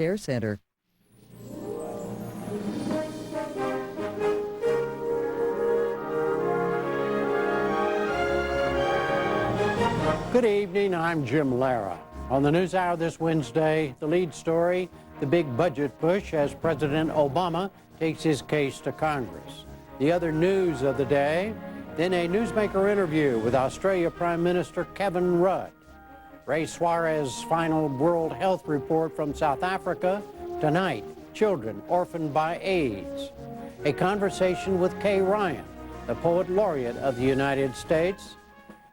Care Center. Good evening, I'm Jim Lara. On the NewsHour this Wednesday, the lead story, the big budget push as President Obama takes his case to Congress. The other news of the day, then a newsmaker interview with Australia Prime Minister Kevin Rudd. Ray Suarez's final World Health Report from South Africa. Tonight, children orphaned by AIDS. A conversation with Kay Ryan, the Poet Laureate of the United States,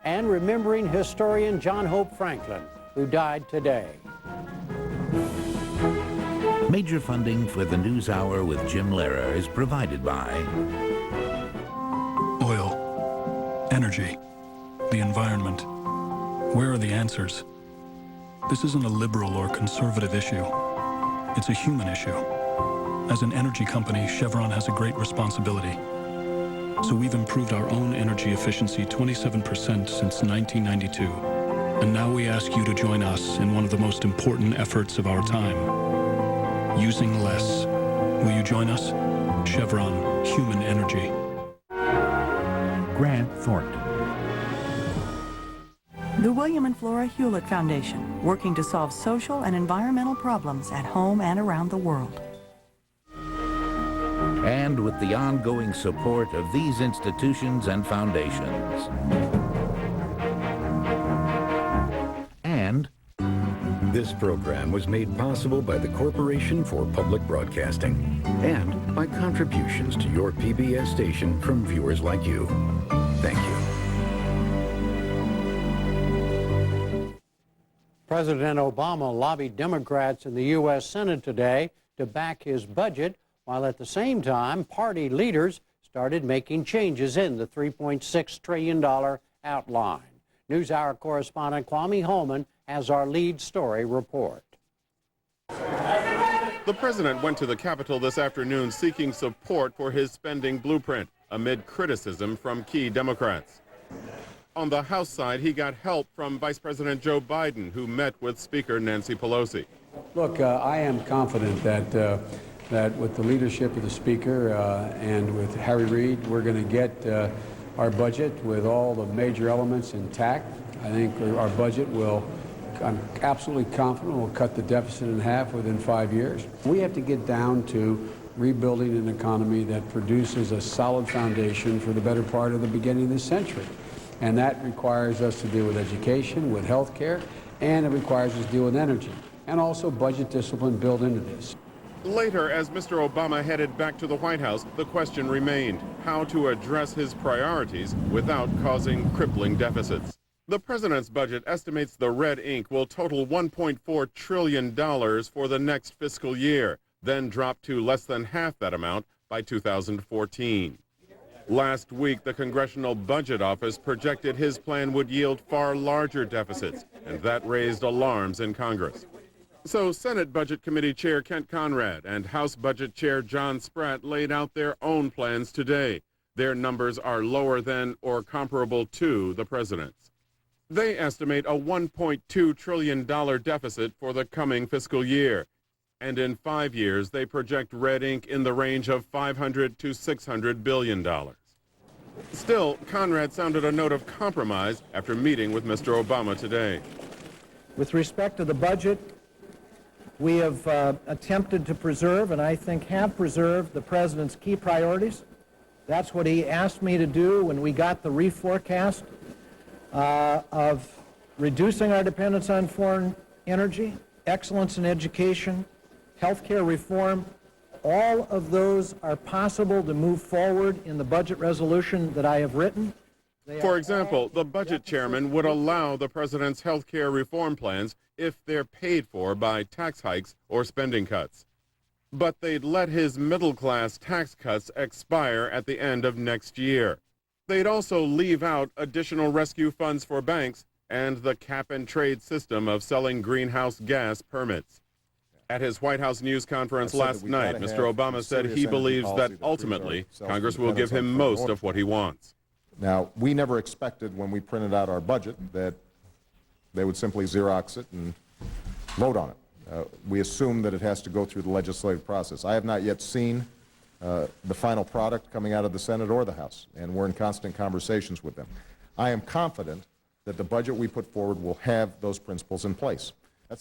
and remembering historian John Hope Franklin, who died today. Major funding for the NewsHour with Jim Lehrer is provided by oil, energy, the environment. Where are the answers? This isn't a liberal or conservative issue. It's a human issue. As an energy company, Chevron has a great responsibility. So we've improved our own energy efficiency 27% since 1992. And now we ask you to join us in one of the most important efforts of our time. Using less. Will you join us? Chevron Human Energy. Grant Thornton. The William and Flora Hewlett Foundation, working to solve social and environmental problems at home and around the world. And with the ongoing support of these institutions and foundations. And this program was made possible by the Corporation for Public Broadcasting and by contributions to your PBS station from viewers like you. Thank you. President Obama lobbied Democrats in the U.S. Senate today to back his budget, while at the same time, party leaders started making changes in the $3.6 trillion outline. NewsHour correspondent Kwame Holman has our lead story report. The president went to the Capitol this afternoon seeking support for his spending blueprint amid criticism from key Democrats. On the House side, he got help from Vice President Joe Biden, who met with Speaker Nancy Pelosi. Look, I am confident that with the leadership of the Speaker and with Harry Reid, we're going to get our budget with all the major elements intact. I think our budget will, I'm absolutely confident, will cut the deficit in half within 5 years. We have to get down to rebuilding an economy that produces a solid foundation for the better part of the beginning of this century. And that requires us to deal with education, with health care, and it requires us to deal with energy. And also budget discipline built into this. Later, as Mr. Obama headed back to the White House, the question remained how to address his priorities without causing crippling deficits. The president's budget estimates the red ink will total $1.4 trillion for the next fiscal year, then drop to less than half that amount by 2014. Last week, the Congressional Budget Office projected his plan would yield far larger deficits, and that raised alarms in Congress. So Senate Budget Committee Chair Kent Conrad and House Budget Chair John Spratt laid out their own plans today. Their numbers are lower than or comparable to the president's. They estimate a $1.2 trillion deficit for the coming fiscal year. And in 5 years, they project red ink in the range of $500 to $600 billion. Still, Conrad sounded a note of compromise after meeting with Mr. Obama today. With respect to the budget, we have attempted to preserve, and I think have preserved, the president's key priorities. That's what he asked me to do when we got the reforecast of reducing our dependence on foreign energy, excellence in education, healthcare reform. All of those are possible to move forward in the budget resolution that I have written. For example, the budget chairman would allow the president's health care reform plans if they're paid for by tax hikes or spending cuts. But they'd let his middle-class tax cuts expire at the end of next year. They'd also leave out additional rescue funds for banks and the cap-and-trade system of selling greenhouse gas permits. At his White House news conference last night, Mr. Obama said he believes that ultimately Congress will give him most of what he wants. Now, we never expected when we printed out our budget that they would simply Xerox it and vote on it. we assume that it has to go through the legislative process. I have not yet seen the final product coming out of the Senate or the House, and we're in constant conversations with them. I am confident that the budget we put forward will have those principles in place.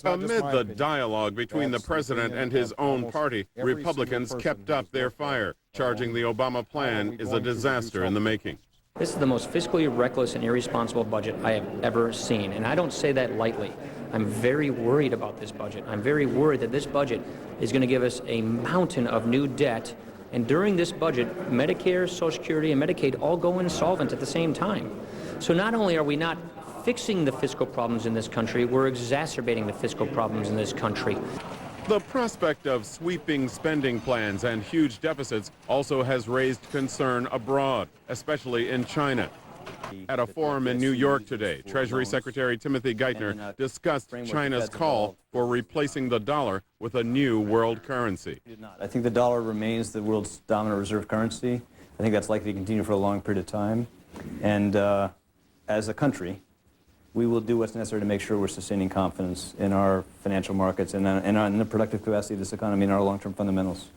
Amid the dialogue between the president and his own party, Republicans kept up their fire, charging the Obama plan is a disaster in the making. This is the most fiscally reckless and irresponsible budget I have ever seen, and I don't say that lightly. I'm very worried about this budget. I'm very worried that this budget is going to give us a mountain of new debt, and during this budget, Medicare, Social Security, and Medicaid all go insolvent at the same time. So not only are we not fixing the fiscal problems in this country, we're exacerbating the fiscal problems in this country. The prospect of sweeping spending plans and huge deficits also has raised concern abroad, especially in China. At a forum in New York today, Treasury Secretary Timothy Geithner discussed China's call for replacing the dollar with a new world currency. I think the dollar remains the world's dominant reserve currency. I think that's likely to continue for a long period of time. And as a country, we will do what's necessary to make sure we're sustaining confidence in our financial markets and in the productive capacity of this economy and our long-term fundamentals.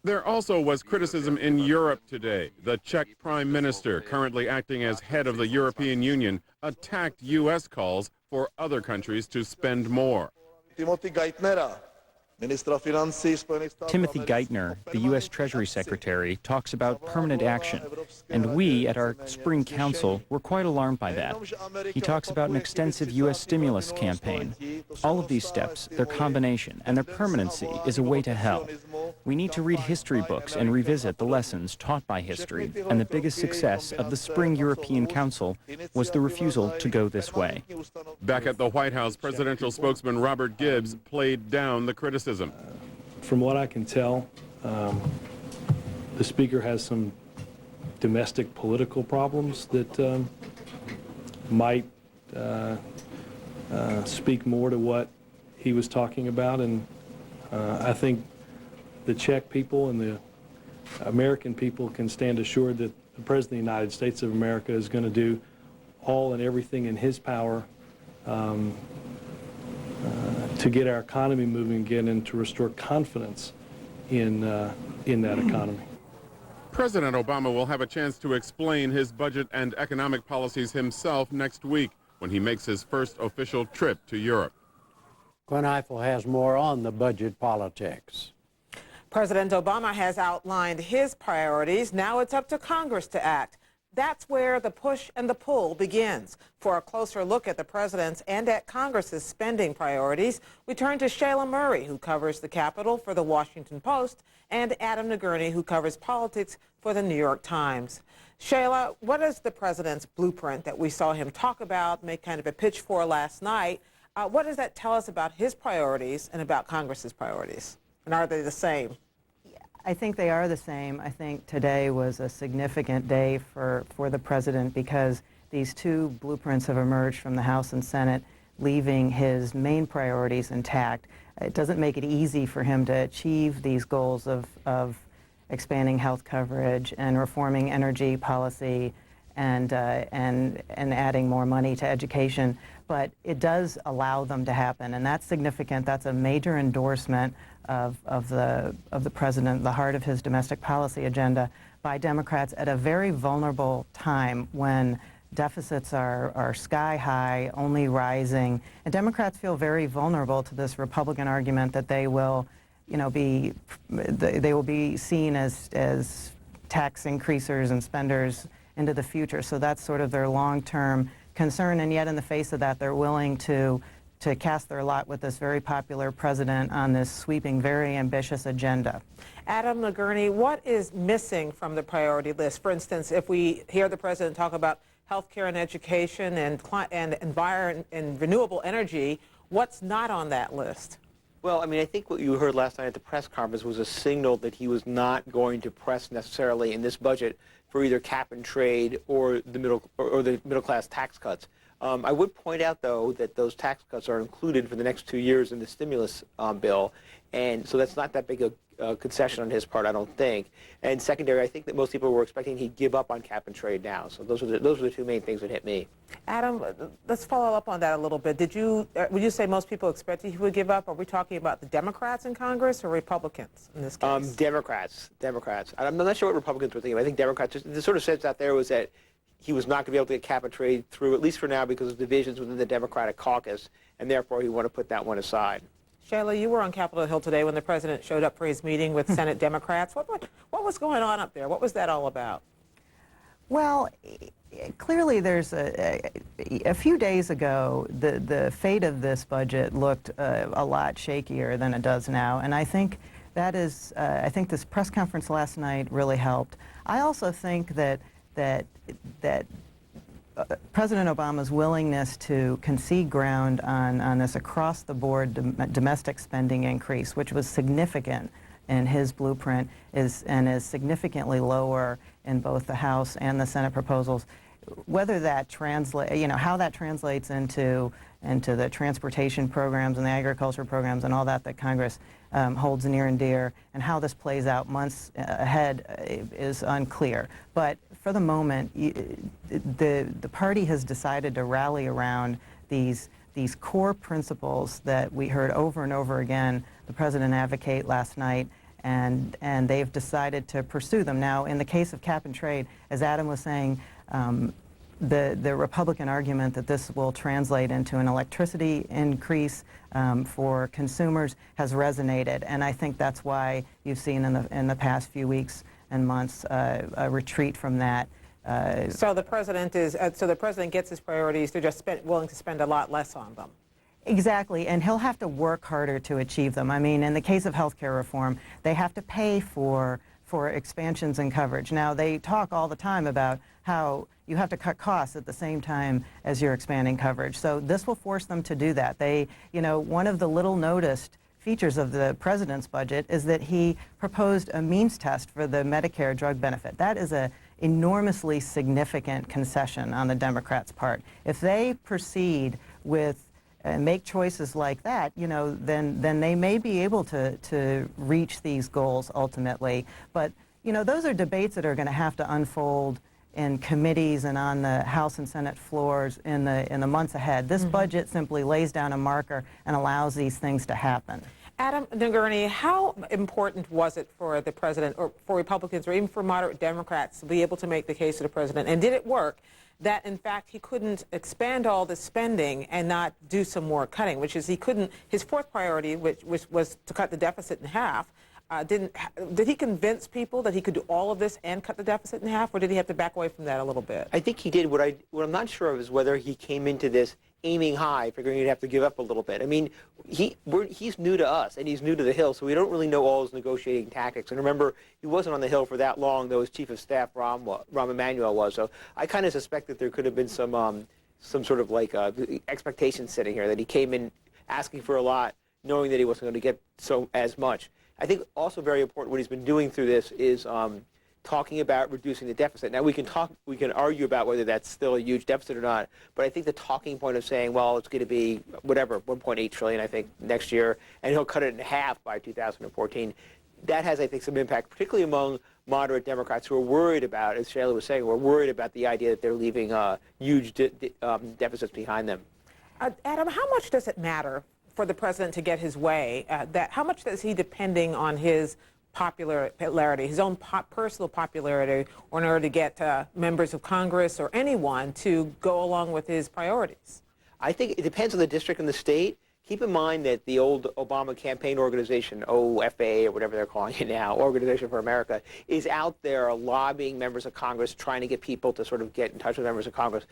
There also was criticism in Europe today. The Czech Prime Minister, currently acting as head of the European Union, attacked U.S. calls for other countries to spend more. Timothy Geithner, the U.S. Treasury Secretary, talks about permanent action, and we at our Spring Council were quite alarmed by that. He talks about an extensive U.S. stimulus campaign. All of these steps, their combination, and their permanency is a way to hell. We need to read history books and revisit the lessons taught by history, and the biggest success of the Spring European Council was the refusal to go this way. Back at the White House, presidential spokesman Robert Gibbs played down the criticism. From what I can tell, the Speaker has some domestic political problems that might speak more to what he was talking about, and I think the Czech people and the American people can stand assured that the President of the United States of America is going to do all and everything in his power to get our economy moving again and to restore confidence in that economy. President Obama will have a chance to explain his budget and economic policies himself next week when he makes his first official trip to Europe. Gwen Eiffel has more on the budget politics. President Obama has outlined his priorities. Now it's up to Congress to act. That's where the push and the pull begins. For a closer look at the president's and at Congress's spending priorities, we turn to Shayla Murray, who covers the Capitol for the Washington Post, and Adam Nagurney, who covers politics for the New York Times. Shayla, what is the president's blueprint that we saw him talk about, make kind of a pitch for last night? What does that tell us about his priorities and about Congress's priorities? And are they the same? I think they are the same. I think today was a significant day for the president because these two blueprints have emerged from the House and Senate, leaving his main priorities intact. It doesn't make it easy for him to achieve these goals of expanding health coverage and reforming energy policy and adding more money to education, but it does allow them to happen, and that's significant. That's a major endorsement of the president, the heart of his domestic policy agenda, by Democrats at a very vulnerable time when deficits are sky high, only rising, and Democrats feel very vulnerable to this Republican argument that they will, they will be seen as tax increasers and spenders into the future. So that's sort of their long-term concern, and yet in the face of that, they're willing to cast their lot with this very popular president on this sweeping, very ambitious agenda. Adam Nagurney, what is missing from the priority list? For instance, if we hear the president talk about health care and education and environment and renewable energy, what's not on that list? Well, I mean, I think what you heard last night at the press conference was a signal that he was not going to press necessarily in this budget for either cap and trade or the middle class tax cuts. I would point out, though, that those tax cuts are included for the next 2 years in the stimulus bill, and so that's not that big a concession on his part, I don't think. And secondary, I think that most people were expecting he'd give up on cap and trade now. So those are the two main things that hit me. Adam, let's follow up on that a little bit. Would you say most people expected he would give up? Are we talking about the Democrats in Congress or Republicans in this case? Democrats. I'm not sure what Republicans were thinking. I think Democrats, the sort of sense out there was that he was not going to be able to get cap and trade through, at least for now, because of divisions within the Democratic caucus, and therefore he wanted to put that one aside. Shayla, you were on Capitol Hill today when the president showed up for his meeting with Senate Democrats. What was going on up there? What was that all about? Well, clearly there's a few days ago, the fate of this budget looked a lot shakier than it does now, and I think that is, I think this press conference last night really helped. I also think that President Obama's willingness to concede ground on this across-the-board domestic spending increase, which was significant in his blueprint, is significantly lower in both the House and the Senate proposals. Whether that how that translates into the transportation programs and the agriculture programs and all that Congress holds near and dear, and how this plays out months ahead is unclear. But for the moment, the party has decided to rally around these core principles that we heard over and over again the president advocate last night, and they've decided to pursue them. Now, in the case of cap and trade, as Adam was saying, the Republican argument that this will translate into an electricity increase for consumers has resonated, and I think that's why you've seen in the past few weeks and months a retreat from that. So the president gets his priorities. They're just willing to spend a lot less on them. Exactly, and he'll have to work harder to achieve them. I mean, in the case of health care reform, they have to pay for expansions in coverage. Now, they talk all the time about how you have to cut costs at the same time as you're expanding coverage. So this will force them to do that. One of the little noticed features of the president's budget is that he proposed a means test for the Medicare drug benefit. That is an enormously significant concession on the Democrats' part. If they proceed with make choices like that, then they may be able to reach these goals ultimately. But those are debates that are going to have to unfold in committees and on the House and Senate floors in the months ahead. This budget simply lays down a marker and allows these things to happen. Adam Gurney, how important was it for the president, or for Republicans, or even for moderate Democrats, to be able to make the case to the president, and did it work, that in fact he couldn't expand all the spending and not do some more cutting, which is his fourth priority, which was to cut the deficit in half, did he convince people that he could do all of this and cut the deficit in half, or did he have to back away from that a little bit? I think he did. What I'm not sure of is whether he came into this aiming high, figuring he'd have to give up a little bit. I mean, he's new to us, and he's new to the Hill, so we don't really know all his negotiating tactics. And remember, he wasn't on the Hill for that long, though his Chief of Staff, Rahm Emanuel, was. So I kind of suspect that there could have been some sort of expectation setting here, that he came in asking for a lot, knowing that he wasn't going to get as much. I think also very important what he's been doing through this is talking about reducing the deficit. Now we can argue about whether that's still a huge deficit or not, but I think the talking point of saying, well, it's going to be whatever, 1.8 trillion, I think, next year, and he'll cut it in half by 2014, that has, I think, some impact, particularly among moderate Democrats who are worried about, as Shayla was saying, worried about the idea that they're leaving huge deficits behind them. Adam, how much does it matter for the president to get his way? How much is he depending on his popularity, his own personal popularity, or in order to get members of Congress or anyone to go along with his priorities? I think it depends on the district and the state. Keep in mind that the old Obama campaign organization, OFA or whatever they're calling it now, Organization for America, is out there lobbying members of Congress, trying to get people to sort of get in touch with members of Congress.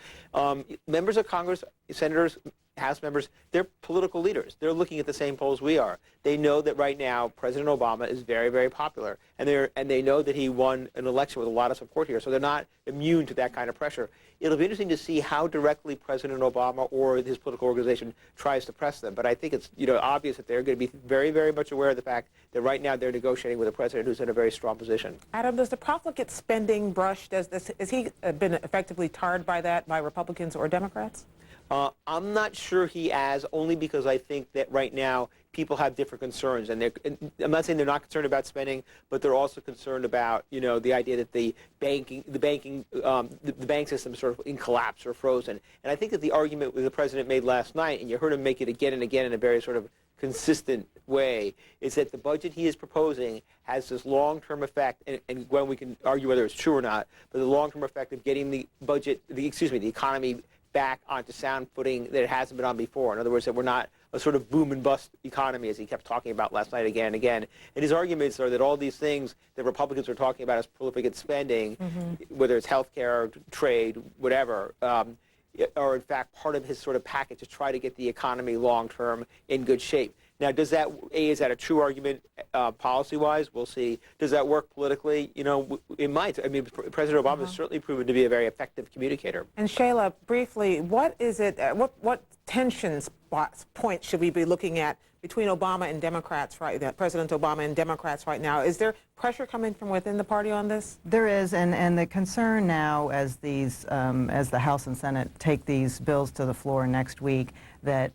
Members of Congress, senators, House members, they're political leaders. They're looking at the same polls we are. They know that right now President Obama is very, very popular, and they know that he won an election with a lot of support here, so they're not immune to that kind of pressure. It'll be interesting to see how directly President Obama or his political organization tries to press them, but I think it's obvious that they're going to be very, very much aware of the fact that right now they're negotiating with a president who's in a very strong position. Adam, does the profligate spending brush, has he been effectively tarred by that by Republicans or Democrats? I'm not sure he has, only because I think that right now people have different concerns, and I'm not saying they're not concerned about spending, but they're also concerned about, you know, the idea that the banking system is sort of in collapse or frozen. And I think that the argument that the president made last night, and you heard him make it again and again in a very sort of consistent way, is that the budget he is proposing has this long-term effect, and when we can argue whether it's true or not, but the long-term effect of getting the economy back onto sound footing that it hasn't been on before. In other words, that we're not a sort of boom and bust economy, as he kept talking about last night again and again. And his arguments are that all these things that Republicans are talking about as prolific spending, whether it's health care, trade, whatever, are in fact part of his sort of package to try to get the economy long-term in good shape. Now, is that a true argument policy-wise? We'll see. Does that work politically? You know, it might. I mean, President Obama has certainly proven to be a very effective communicator. And Shayla, briefly, what is it? What tension points should we be looking at between Obama and Democrats right now? President Obama and Democrats right now. Is there pressure coming from within the party on this? There is, and the concern now, as the House and Senate take these bills to the floor next week, that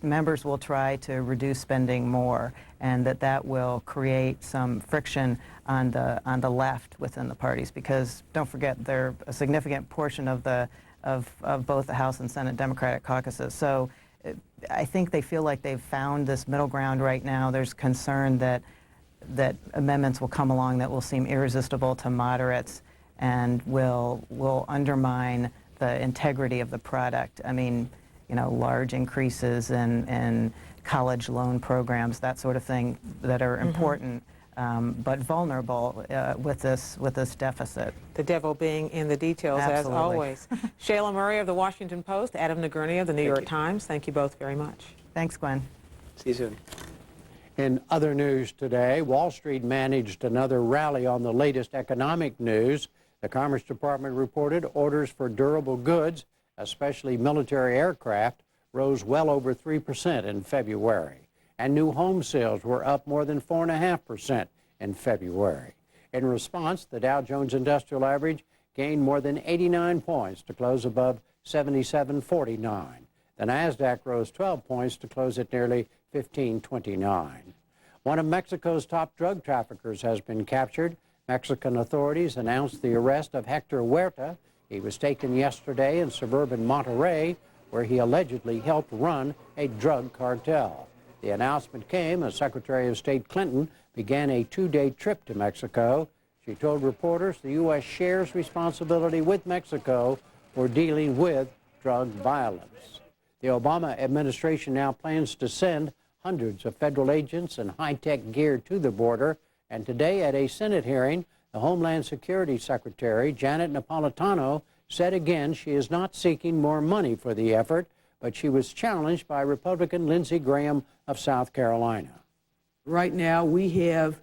members will try to reduce spending more, and that will create some friction on the left within the parties, because don't forget, they're a significant portion of both the House and Senate Democratic caucuses. So I think they feel like they've found this middle ground right now. There's concern that amendments will come along that will seem irresistible to moderates and will undermine the integrity of the product. I mean, you know, large increases in college loan programs, that sort of thing, that are important, but vulnerable with this deficit. The devil being in the details, Absolutely. as always. Shayla Murray of the Washington Post, Adam Nagurny of the New York Times. Thank you both very much. Thanks, Gwen. See you soon. In other news today, Wall Street managed another rally on the latest economic news. The Commerce Department reported orders for durable goods, especially military aircraft, rose well over 3% in February. And new home sales were up more than 4.5% in February. In response, the Dow Jones Industrial Average gained more than 89 points to close above 77.49. The NASDAQ rose 12 points to close at nearly 1529. One of Mexico's top drug traffickers has been captured. Mexican authorities announced the arrest of Hector Huerta. He was taken yesterday in suburban Monterrey, where he allegedly helped run a drug cartel. The announcement came as Secretary of State Clinton began a 2-day trip to Mexico. She told reporters the U.S. shares responsibility with Mexico for dealing with drug violence. The Obama administration now plans to send hundreds of federal agents and high-tech gear to the border. And today at a Senate hearing, the Homeland Security Secretary, Janet Napolitano, said again she is not seeking more money for the effort, but she was challenged by Republican Lindsey Graham of South Carolina. Right now, we have,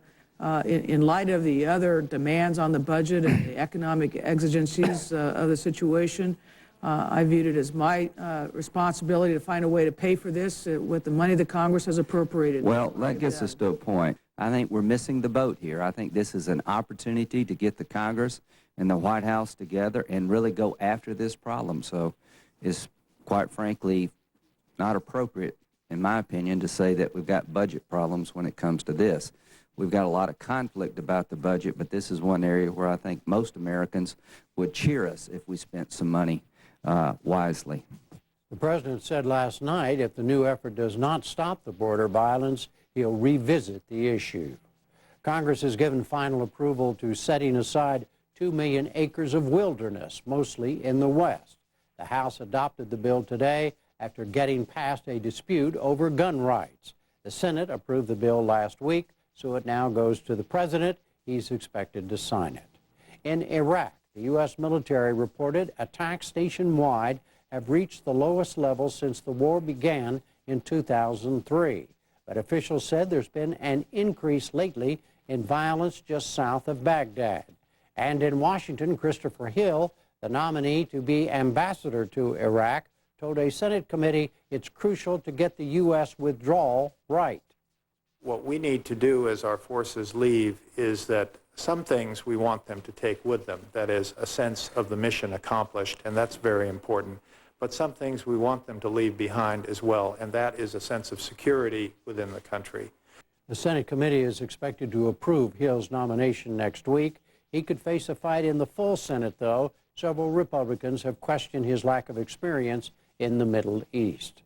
in light of the other demands on the budget and the economic exigencies of the situation, I viewed it as my responsibility to find a way to pay for this with the money that Congress has appropriated. Well, that gets us to a point. I think we're missing the boat here. I think this is an opportunity to get the Congress and the White House together and really go after this problem. So it's, quite frankly, not appropriate, in my opinion, to say that we've got budget problems when it comes to this. We've got a lot of conflict about the budget, but this is one area where I think most Americans would cheer us if we spent some money wisely. The president said last night if the new effort does not stop the border violence, he'll revisit the issue. Congress has given final approval to setting aside 2 million acres of wilderness, mostly in the West. The House adopted the bill today after getting past a dispute over gun rights. The Senate approved the bill last week, so it now goes to the president. He's expected to sign it. In Iraq, the U.S. military reported attacks nationwide have reached the lowest level since the war began in 2003. But officials said there's been an increase lately in violence just south of Baghdad. And in Washington, Christopher Hill, the nominee to be ambassador to Iraq, told a Senate committee it's crucial to get the U.S. withdrawal right. What we need to do as our forces leave is that some things we want them to take with them, that is, a sense of the mission accomplished, and that's very important. but some things we want them to leave behind as well, and that is a sense of security within the country. The Senate committee is expected to approve Hill's nomination next week. He could face a fight in the full Senate, though. Several Republicans have questioned his lack of experience in the Middle East.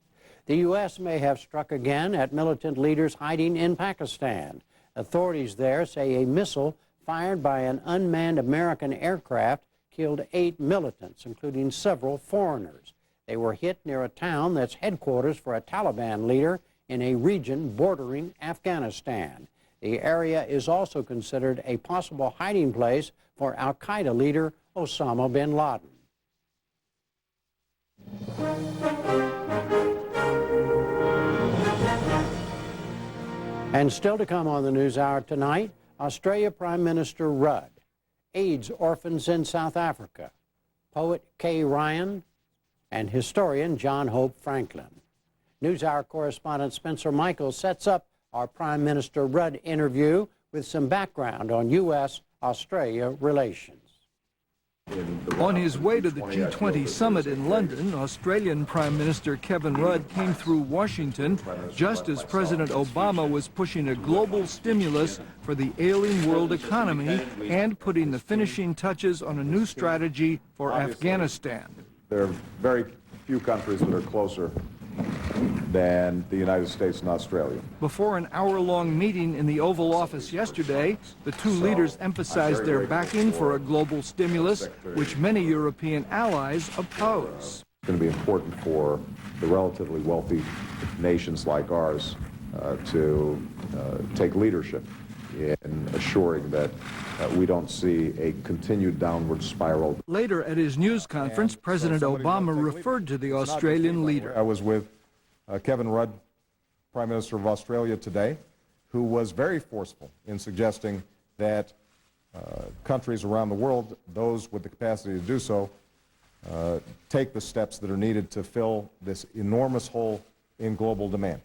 The U.S. may have struck again at militant leaders hiding in Pakistan. Authorities there say a missile fired by an unmanned American aircraft killed 8 militants, including several foreigners. They were hit near a town that's headquarters for a Taliban leader in a region bordering Afghanistan. The area is also considered a possible hiding place for al-Qaeda leader Osama bin Laden. And still to come on the NewsHour tonight, Australia Prime Minister Rudd, AIDS orphans in South Africa, poet Kay Ryan, and historian John Hope Franklin. NewsHour correspondent Spencer Michaels sets up our Prime Minister Rudd interview with some background on U.S.-Australia relations. On his way to the G20 summit in London, Australian Prime Minister Kevin Rudd came through Washington just as President Obama was pushing a global stimulus for the ailing world economy and putting the finishing touches on a new strategy for Afghanistan. There are very few countries that are closer than the United States and Australia. Before an hour-long meeting in the Oval Office yesterday, the two leaders emphasized their backing for a global stimulus, which many European allies oppose. It's going to be important for the relatively wealthy nations like ours to take leadership in assuring that we don't see a continued downward spiral. Later at his news conference, President Obama referred to the Australian leader. I was with Kevin Rudd, Prime Minister of Australia today, who was very forceful in suggesting that countries around the world, those with the capacity to do so, take the steps that are needed to fill this enormous hole in global demand.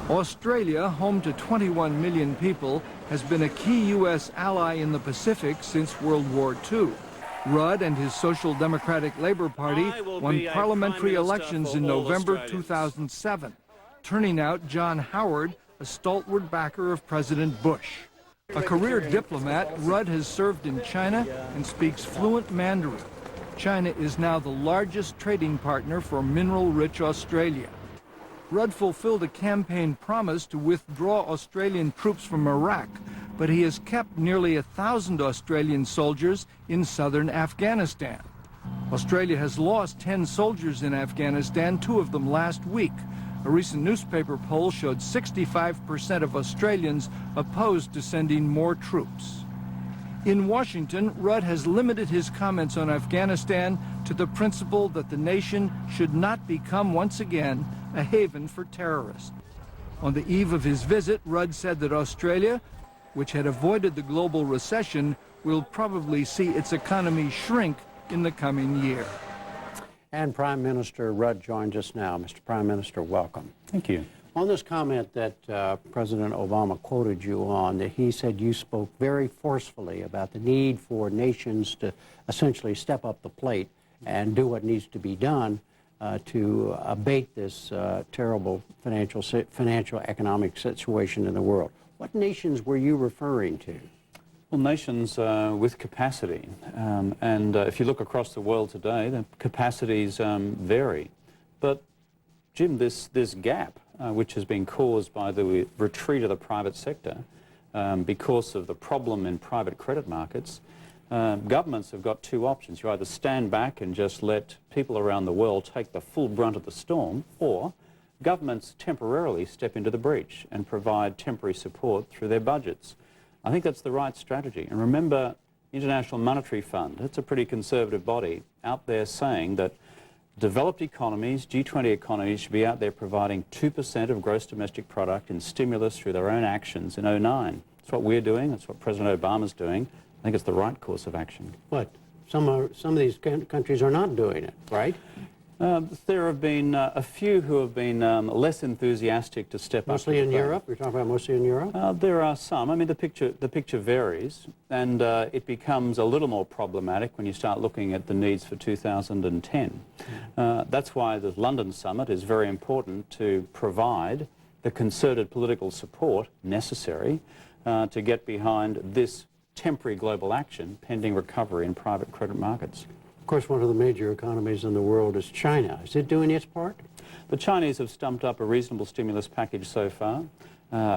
Australia, home to 21 million people, has been a key U.S. ally in the Pacific since World War II. Rudd and his Social Democratic Labour Party won parliamentary elections in November 2007, turning out John Howard, a stalwart backer of President Bush. A career diplomat, Rudd has served in China and speaks fluent Mandarin. China is now the largest trading partner for mineral-rich Australia. Rudd fulfilled a campaign promise to withdraw Australian troops from Iraq, but he has kept nearly 1,000 Australian soldiers in southern Afghanistan. Australia has lost 10 soldiers in Afghanistan, 2 of them last week. A recent newspaper poll showed 65% of Australians opposed to sending more troops. In Washington, Rudd has limited his comments on Afghanistan to the principle that the nation should not become once again a haven for terrorists. On the eve of his visit, Rudd said that Australia, which had avoided the global recession, will probably see its economy shrink in the coming year. And Prime Minister Rudd joins us now. Mr. Prime Minister, welcome. Thank you. On this comment that President Obama quoted you on, that he said you spoke very forcefully about the need for nations to essentially step up the plate and do what needs to be done to abate this terrible financial economic situation in the world. What nations were you referring to? Well, nations with capacity. And if you look across the world today, the capacities vary. But, Jim, this gap, which has been caused by the retreat of the private sector because of the problem in private credit markets, governments have got 2 options. You either stand back and just let people around the world take the full brunt of the storm, or governments temporarily step into the breach and provide temporary support through their budgets. I think that's the right strategy. And remember, International Monetary Fund, it's a pretty conservative body out there saying that developed economies, G20 economies, should be out there providing 2% of gross domestic product in stimulus through their own actions in 2009. That's what we're doing. That's what President Obama's doing. I think it's the right course of action. But some of these countries are not doing it, right? There have been a few who have been less enthusiastic to step up. Mostly in Europe? We're talking about mostly in Europe? There are some. I mean, the picture varies, and it becomes a little more problematic when you start looking at the needs for 2010. That's why the London summit is very important, to provide the concerted political support necessary to get behind this temporary global action pending recovery in private credit markets. Of course, one of the major economies in the world is China. Is it doing its part? The Chinese have stumped up a reasonable stimulus package so far.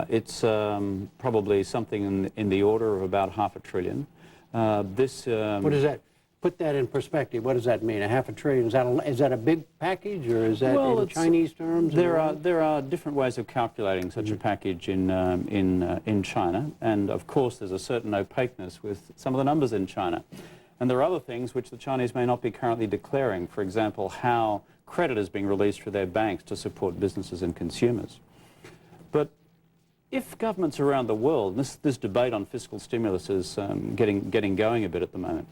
It's probably something in the order of about $500 billion. What does that, put that in perspective, what does that mean? $500 billion, is that a big package, or is that in Chinese terms? There are different ways of calculating such a package in China, and of course there's a certain opaqueness with some of the numbers in China. And there are other things which the Chinese may not be currently declaring, for example, how credit is being released through their banks to support businesses and consumers. But if governments around the world, this debate on fiscal stimulus is getting going a bit at the moment,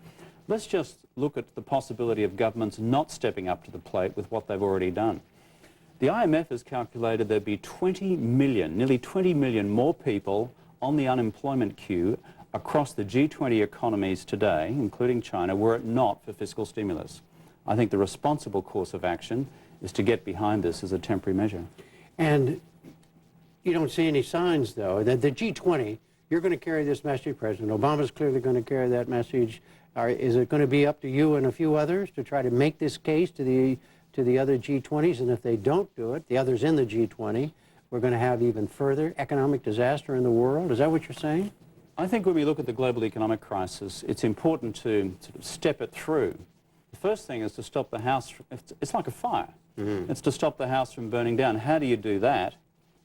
let's just look at the possibility of governments not stepping up to the plate with what they've already done. The IMF has calculated there'd be 20 million, nearly 20 million more people on the unemployment queue across the G20 economies today, including China, were it not for fiscal stimulus. I think the responsible course of action is to get behind this as a temporary measure. And you don't see any signs, though, that the G20, you're going to carry this message. President Obama's clearly going to carry that message. Is it going to be up to you and a few others to try to make this case to the other G20s? And if they don't do it, the others in the G20, we're going to have even further economic disaster in the world? Is that what you're saying? I think when we look at the global economic crisis, it's important to sort of step it through. The first thing is to stop the house. It's like a fire. It's to stop the house from burning down. How do you do that?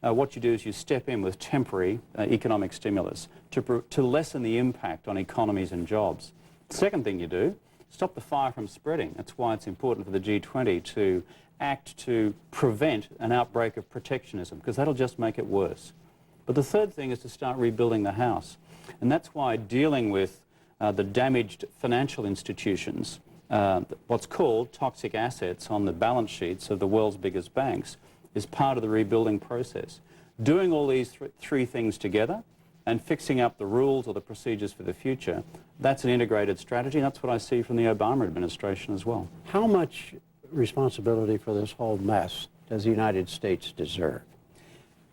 What you do is you step in with temporary economic stimulus to lessen the impact on economies and jobs. The second thing you do, stop the fire from spreading. That's why it's important for the G20 to act to prevent an outbreak of protectionism, because that'll just make it worse. But the third thing is to start rebuilding the house. And that's why dealing with the damaged financial institutions, what's called toxic assets on the balance sheets of the world's biggest banks, is part of the rebuilding process. Doing all these three things together and fixing up the rules or the procedures for the future, that's an integrated strategy, and that's what I see from the Obama administration as well. How much responsibility for this whole mess does the United States deserve?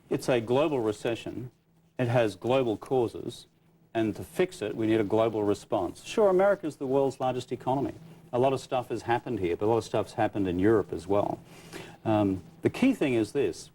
It's a global recession. It has global causes, and to fix it, we need a global response. Sure, America's the world's largest economy. A lot of stuff has happened here, but a lot of stuff's happened in Europe as well. The key thing is this: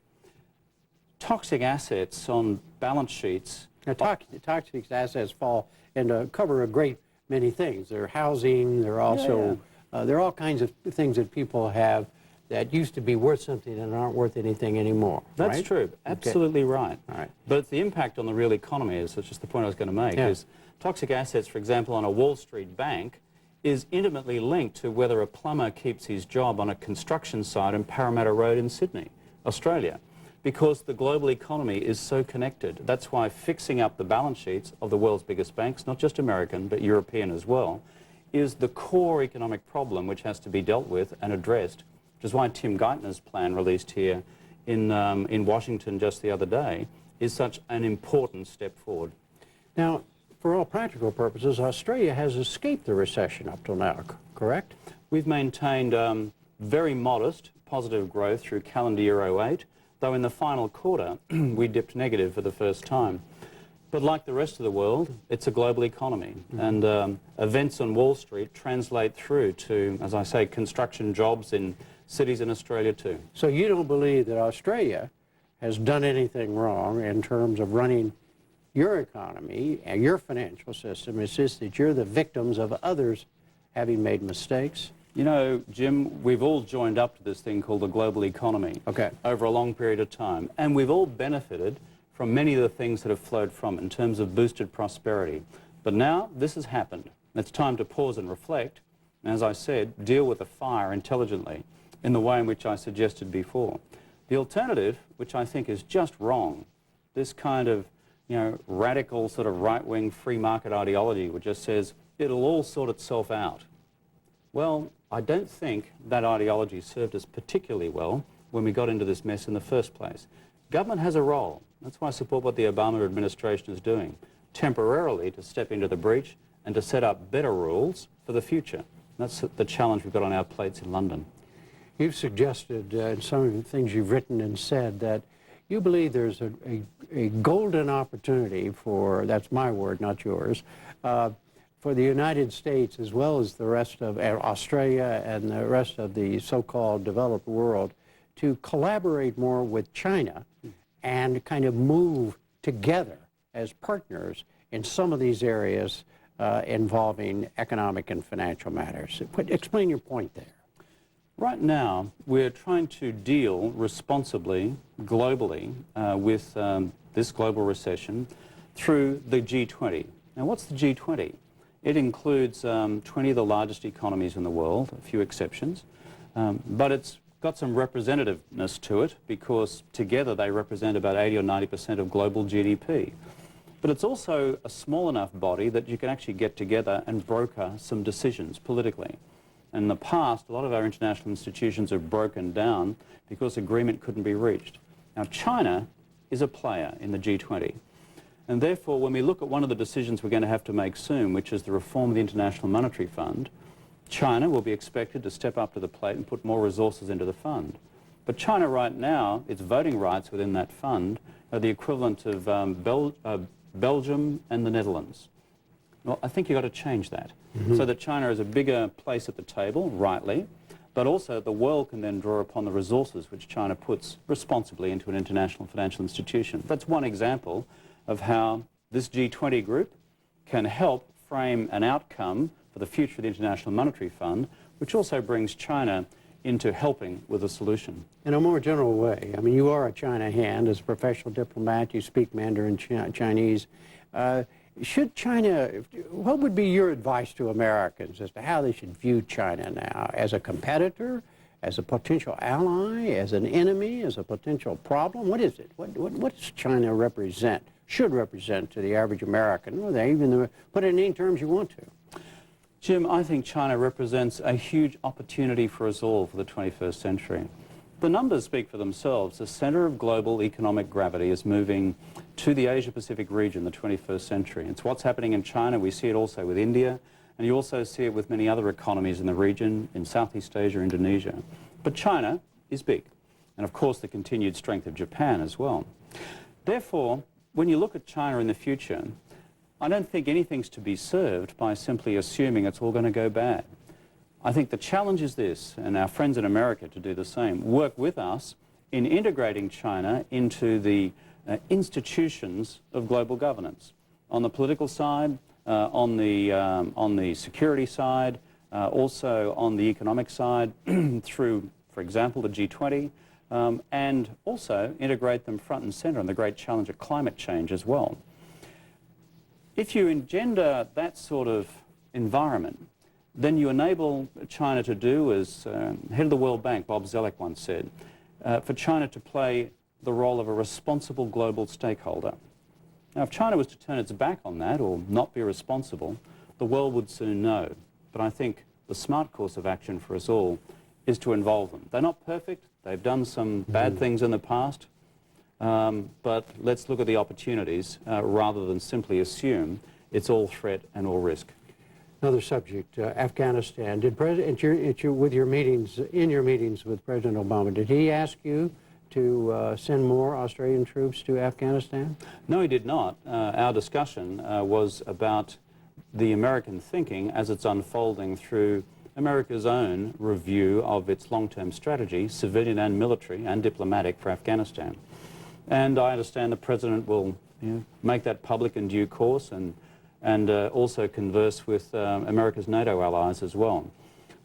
toxic assets on balance sheets. Now, toxic assets fall and cover a great many things. They're housing. They're also there are all kinds of things that people have that used to be worth something and aren't worth anything anymore. That's right? true. Absolutely right. All right. But the impact on the real economy is, that's just the point I was going to make, is toxic assets, for example, on a Wall Street bank, is intimately linked to whether a plumber keeps his job on a construction site in Parramatta Road in Sydney, Australia, because the global economy is so connected. That's why fixing up the balance sheets of the world's biggest banks, not just American, but European as well, is the core economic problem which has to be dealt with and addressed, which is why Tim Geithner's plan, released here in Washington just the other day, is such an important step forward. Now, for all practical purposes, Australia has escaped the recession up till now, correct? We've maintained very modest positive growth through calendar year 08, though in the final quarter we dipped negative for the first time. But like the rest of the world, it's a global economy, and events on Wall Street translate through to, as I say, construction jobs in cities in Australia too. So you don't believe that Australia has done anything wrong in terms of running your economy and your financial system? It's just that you're the victims of others having made mistakes? You know, Jim, we've all joined up to this thing called the global economy over a long period of time, and we've all benefited from many of the things that have flowed from it in terms of boosted prosperity. But now this has happened. It's time to pause and reflect, and as I said, deal with the fire intelligently in the way in which I suggested before. The alternative, which I think is just wrong, this kind of, you know, radical sort of right-wing free market ideology which just says it'll all sort itself out. Well, I don't think that ideology served us particularly well when we got into this mess in the first place. Government has a role. That's why I support what the Obama administration is doing, temporarily to step into the breach and to set up better rules for the future. That's the challenge we've got on our plates in London. You've suggested in some of the things you've written and said that you believe there's a golden opportunity for, that's my word, not yours, for the United States as well as the rest of Australia and the rest of the so-called developed world to collaborate more with China and kind of move together as partners in some of these areas involving economic and financial matters. Explain your point there. Right now, we're trying to deal responsibly, globally, with this global recession through the G20. Now, what's the G20? It includes 20 of the largest economies in the world, a few exceptions, but it's got some representativeness to it because together they represent about 80 or 90% of global GDP. But it's also a small enough body that you can actually get together and broker some decisions politically. In the past, a lot of our international institutions have broken down because agreement couldn't be reached. Now, China is a player in the G20. And therefore, when we look at one of the decisions we're going to have to make soon, which is the reform of the International Monetary Fund, China will be expected to step up to the plate and put more resources into the fund. But China right now, its voting rights within that fund are the equivalent of Belgium and the Netherlands. Well, I think you've got to change that so that China is a bigger place at the table, rightly, but also the world can then draw upon the resources which China puts responsibly into an international financial institution. That's one example of how this G20 group can help frame an outcome for the future of the International Monetary Fund, which also brings China into helping with a solution. In a more general way, I mean, you are a China hand as a professional diplomat, you speak Mandarin Chinese. Should China, what would be your advice to Americans as to how they should view China now? As a competitor, as a potential ally, as an enemy, as a potential problem? What is it? What does China represent, should represent to the average American? Or they even put it in any terms you want to. Jim, I think China represents a huge opportunity for us all for the 21st century. The numbers speak for themselves. The center of global economic gravity is moving to the Asia-Pacific region, the 21st century. It's what's happening in China. We see it also with India, and you also see it with many other economies in the region, in Southeast Asia, Indonesia. But China is big, and of course the continued strength of Japan as well. Therefore, when you look at China in the future, I don't think anything's to be served by simply assuming it's all going to go bad. I think the challenge is this, and our friends in America to do the same, work with us in integrating China into the institutions of global governance. On the political side, on the security side, also on the economic side through, for example, the G20, and also integrate them front and center on the great challenge of climate change as well. If you engender that sort of environment, then you enable China to do, as head of the World Bank, Bob Zelek, once said, for China to play the role of a responsible global stakeholder. Now, if China was to turn its back on that or not be responsible, the world would soon know. But I think the smart course of action for us all is to involve them. They're not perfect. They've done some bad things in the past. But let's look at the opportunities rather than simply assume it's all threat and all risk. Another subject, Afghanistan. Did President, in your meetings with President Obama, did he ask you to send more Australian troops to Afghanistan? No, he did not. Our discussion was about the American thinking as it's unfolding through America's own review of its long-term strategy, civilian and military and diplomatic, for Afghanistan. And I understand the President will make that public in due course and also converse with America's NATO allies as well.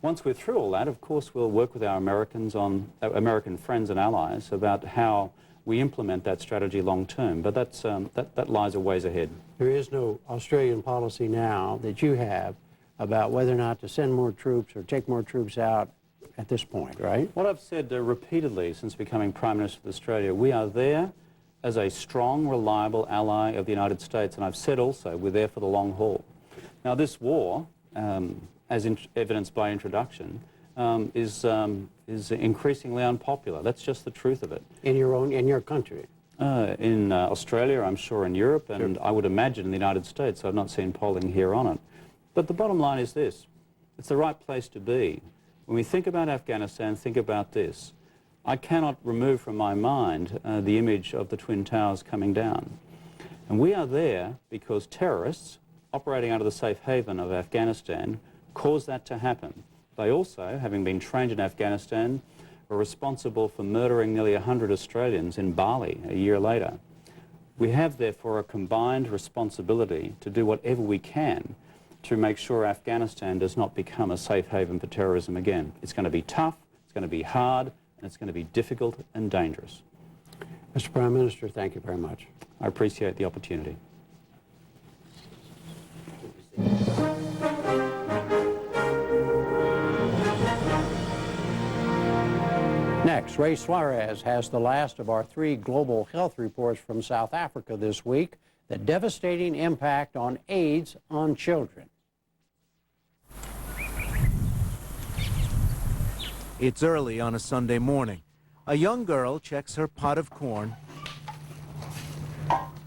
Once we're through all that, of course, we'll work with our American friends and allies about how we implement that strategy long term. But that lies a ways ahead. There is no Australian policy now that you have about whether or not to send more troops or take more troops out at this point, right? What I've said repeatedly since becoming Prime Minister of Australia, we are there as a strong, reliable ally of the United States, and I've said also we're there for the long haul. Now, this war, as evidenced by introduction, is increasingly unpopular. That's just the truth of it. In your country? In Australia, I'm sure in Europe, and I would imagine in the United States. I've not seen polling here on it. But the bottom line is this. It's the right place to be. When we think about Afghanistan, think about this. I cannot remove from my mind the image of the Twin Towers coming down. And we are there because terrorists operating out of the safe haven of Afghanistan caused that to happen. They also, having been trained in Afghanistan, were responsible for murdering nearly 100 Australians in Bali a year later. We have, therefore, a combined responsibility to do whatever we can to make sure Afghanistan does not become a safe haven for terrorism again. It's going to be tough, it's going to be hard, and it's going to be difficult and dangerous. Mr. Prime Minister, thank you very much. I appreciate the opportunity. Next, Ray Suarez has the last of our 3 global health reports from South Africa this week, the devastating impact on AIDS on children. It's early on a Sunday morning. A young girl checks her pot of corn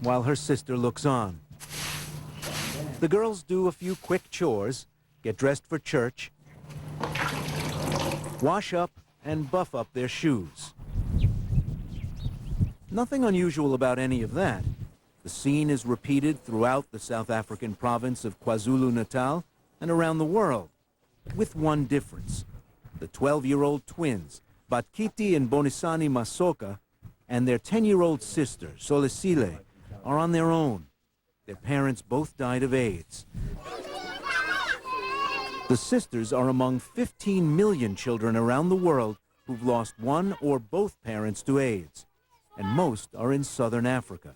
while her sister looks on. The girls do a few quick chores, get dressed for church, wash up, and buff up their shoes. Nothing unusual about any of that. The scene is repeated throughout the South African province of KwaZulu-Natal and around the world, with one difference. The 12-year-old twins, Batkiti and Bonisani Masoka, and their 10-year-old sister, Solesile, are on their own. Their parents both died of AIDS. The sisters are among 15 million children around the world who've lost one or both parents to AIDS, and most are in southern Africa.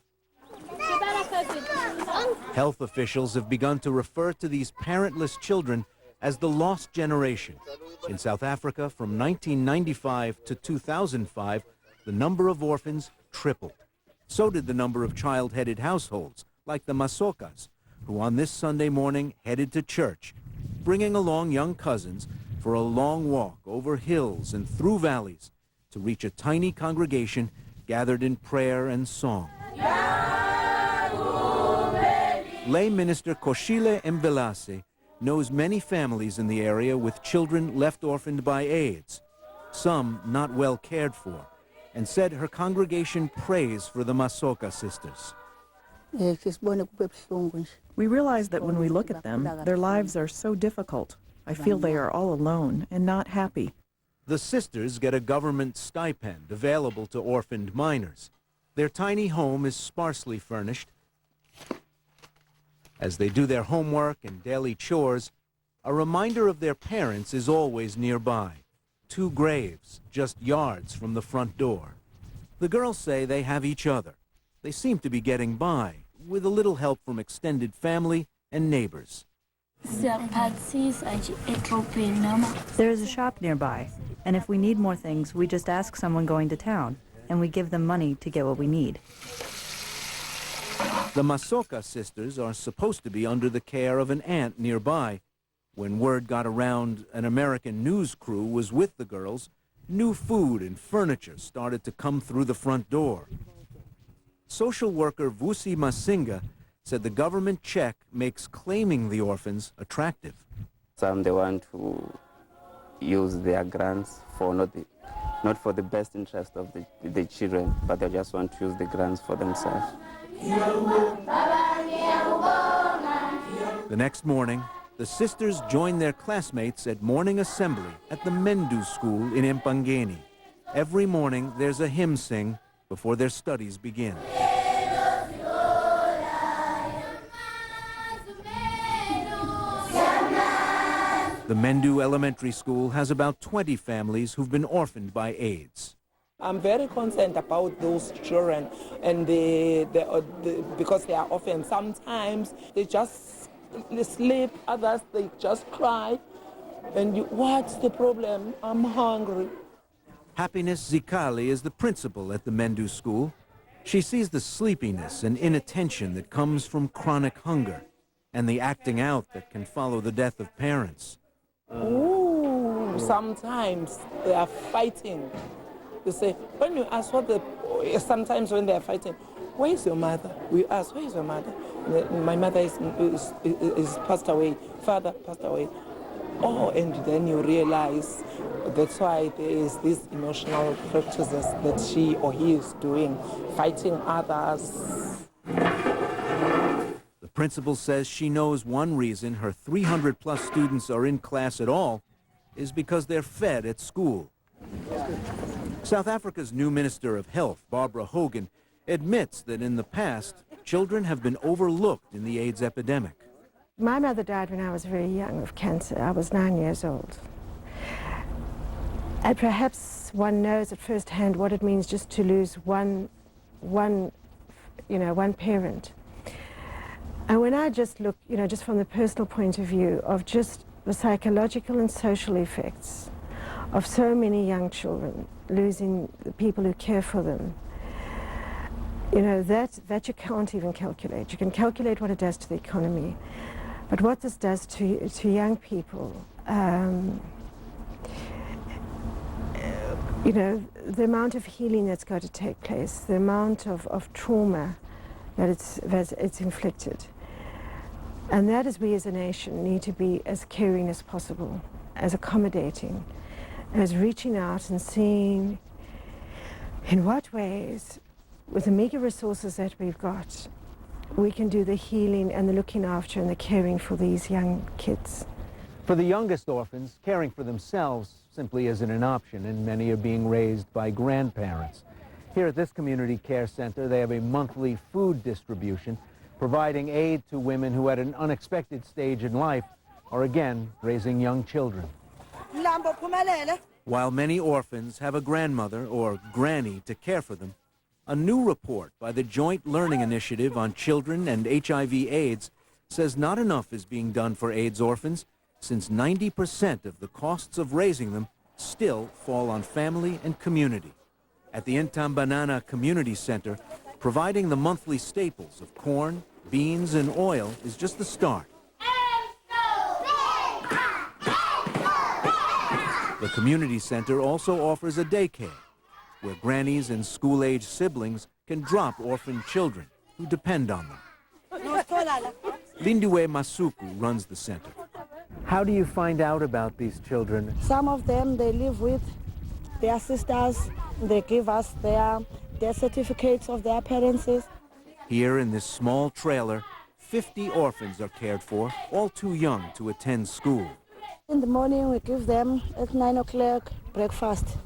Health officials have begun to refer to these parentless children as the lost generation. In South Africa, from 1995 to 2005, the number of orphans tripled. So did the number of child-headed households, like the Masokas, who on this Sunday morning headed to church, bringing along young cousins for a long walk over hills and through valleys to reach a tiny congregation gathered in prayer and song. Lay Minister Koshile Mvelase knows many families in the area with children left orphaned by AIDS, some not well cared for, and said her congregation prays for the Masoka sisters. We realize that when we look at them, their lives are so difficult. I feel they are all alone and not happy. The sisters get a government stipend available to orphaned minors. Their tiny home is sparsely furnished. As they do their homework and daily chores, a reminder of their parents is always nearby. 2 graves, just yards from the front door. The girls say they have each other. They seem to be getting by, with a little help from extended family and neighbors. There is a shop nearby, and if we need more things, we just ask someone going to town, and we give them money to get what we need. The Masoka sisters are supposed to be under the care of an aunt nearby. When word got around an American news crew was with the girls, new food and furniture started to come through the front door. Social worker Vusi Masinga said the government check makes claiming the orphans attractive. Some they want to use their grants for not for the best interest of the children, but they just want to use the grants for themselves. The next morning, the sisters join their classmates at morning assembly at the Mendu school in Empangeni. Every morning, there's a hymn sing before their studies begin. The Mendu Elementary School has about 20 families who've been orphaned by AIDS. I'm very concerned about those children, and because they are orphaned, sometimes they just sleep, others they just cry. And what's the problem? I'm hungry. Happiness Zikali is the principal at the Mendu school. She sees the sleepiness and inattention that comes from chronic hunger and the acting out that can follow the death of parents. Oh, Sometimes they are fighting. You say, when you ask sometimes when they are fighting, where is your mother? We ask, where is your mother? My mother is passed away. Father passed away. Oh, and then you realize that's why there is these emotional practices that she or he is doing, fighting others. The principal says she knows one reason her 300-plus students are in class at all is because they're fed at school. South Africa's new Minister of Health, Barbara Hogan, admits that in the past, children have been overlooked in the AIDS epidemic. My mother died when I was very young of cancer. I was 9 years old. And perhaps one knows at first hand what it means just to lose one parent. And when I just look, just from the personal point of view of just the psychological and social effects of so many young children losing the people who care for them, that you can't even calculate. You can calculate what it does to the economy, but what this does to young people, the amount of healing that's got to take place, the amount of trauma that it's inflicted. And that is we as a nation need to be as caring as possible, as accommodating, as reaching out and seeing in what ways, with the meager resources that we've got, we can do the healing and the looking after and the caring for these young kids. For the youngest orphans, caring for themselves simply isn't an option, and many are being raised by grandparents. Here at this community care center, they have a monthly food distribution, providing aid to women who at an unexpected stage in life are again raising young children. While many orphans have a grandmother or granny to care for them, a new report by the Joint Learning Initiative on Children and HIV/AIDS says not enough is being done for AIDS orphans, since 90% of the costs of raising them still fall on family and community. At the Ntambanana Community Center, providing the monthly staples of corn, beans, and oil is just the start. The community center also offers a daycare, where grannies and school-age siblings can drop orphaned children who depend on them. Lindiwe Masuku runs the center. How do you find out about these children? Some of them, they live with their sisters. They give us their certificates of their parents. Here in this small trailer, 50 orphans are cared for, all too young to attend school. In the morning, we give them at 9 o'clock breakfast,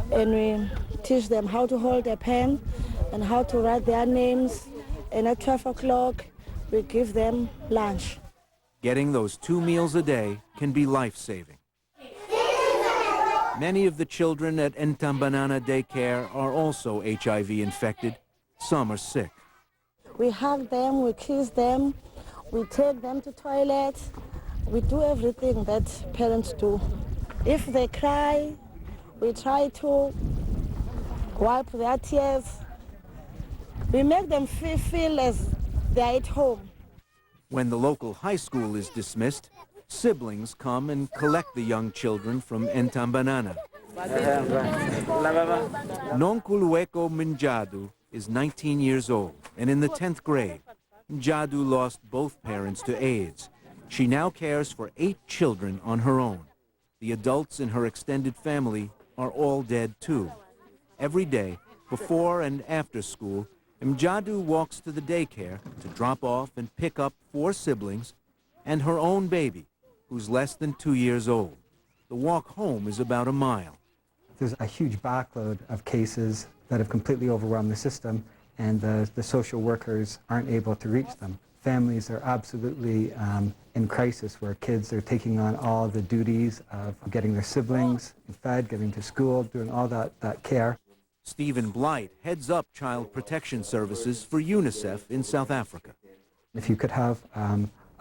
and we teach them how to hold a pen and how to write their names. And at 12 o'clock, we give them lunch. Getting those 2 meals a day can be life-saving. Many of the children at Ntambanana Daycare are also HIV infected. Some are sick. We hug them, we kiss them, we take them to toilets. We do everything that parents do. If they cry, we try to wipe their tears. We make them feel as they're at home. When the local high school is dismissed, siblings come and collect the young children from Ntambanana. Nonkulueko Minjadu is 19 years old and in the 10th grade. Njadu lost both parents to AIDS. She now cares for 8 children on her own. The adults in her extended family are all dead too. Every day, before and after school, Mjadu walks to the daycare to drop off and pick up 4 siblings and her own baby, who's less than 2 years old. The walk home is about a mile. There's a huge backload of cases that have completely overwhelmed the system, and the social workers aren't able to reach them. Families are absolutely in crisis, where kids are taking on all the duties of getting their siblings fed, getting to school, doing all that care. Stephen Blight heads up Child Protection Services for UNICEF in South Africa. If you could have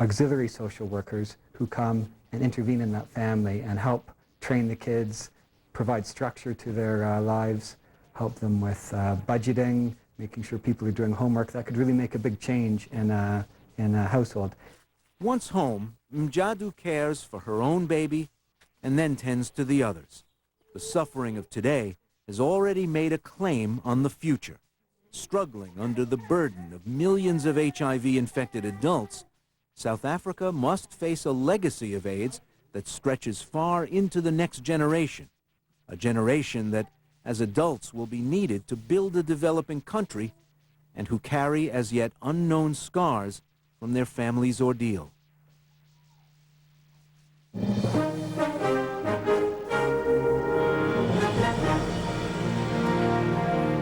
auxiliary social workers who come and intervene in that family and help train the kids, provide structure to their lives, help them with budgeting, making sure people are doing homework, that could really make a big change in a household. Once home, Mjadu cares for her own baby and then tends to the others. The suffering of today has already made a claim on the future. Struggling under the burden of millions of HIV-infected adults, South Africa must face a legacy of AIDS that stretches far into the next generation, a generation that, as adults, will be needed to build a developing country and who carry as yet unknown scars from their family's ordeal.